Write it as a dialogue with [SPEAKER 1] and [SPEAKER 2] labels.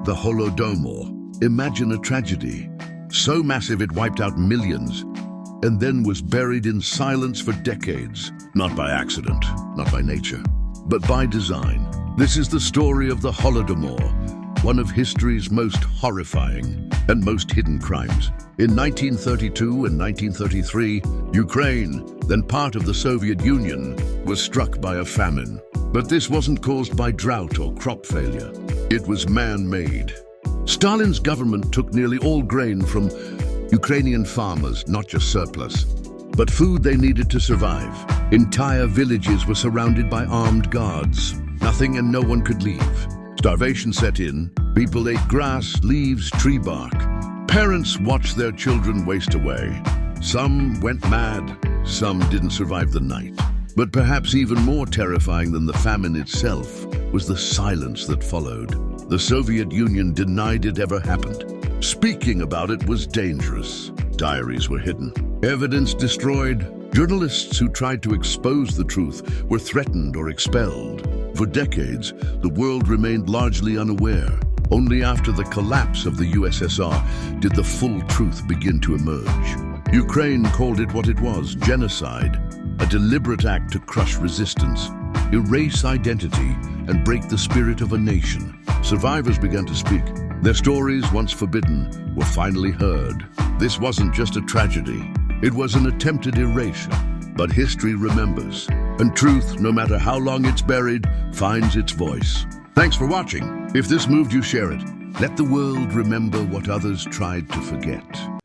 [SPEAKER 1] The Holodomor. Imagine a tragedy, so massive it wiped out millions, and then was buried in silence for decades. Not by accident, not by nature, but by design. This is the story of the Holodomor, one of history's most horrifying and most hidden crimes. In 1932 and 1933, Ukraine, then part of the Soviet Union, was struck by a famine. But this wasn't caused by drought or crop failure. It was man-made. Stalin's government took nearly all grain from Ukrainian farmers, not just surplus, but food they needed to survive. Entire villages were surrounded by armed guards. Nothing and no one could leave. Starvation set in. People ate grass, leaves, tree bark. Parents watched their children waste away. Some went mad, some didn't survive the night. But perhaps even more terrifying than the famine itself was the silence that followed. The Soviet Union denied it ever happened. Speaking about it was dangerous. Diaries were hidden, evidence destroyed. Journalists who tried to expose the truth were threatened or expelled. For decades, the world remained largely unaware. Only after the collapse of the USSR did the full truth begin to emerge. Ukraine called it what it was: genocide, a deliberate act to crush resistance, erase identity, and break the spirit of a nation. Survivors began to speak. Their stories, once forbidden, were finally heard. This wasn't just a tragedy. It was an attempted erasure. But history remembers, and truth, no matter how long it's buried, finds its voice. Thanks for watching. If this moved you, share it. Let the world remember what others tried to forget.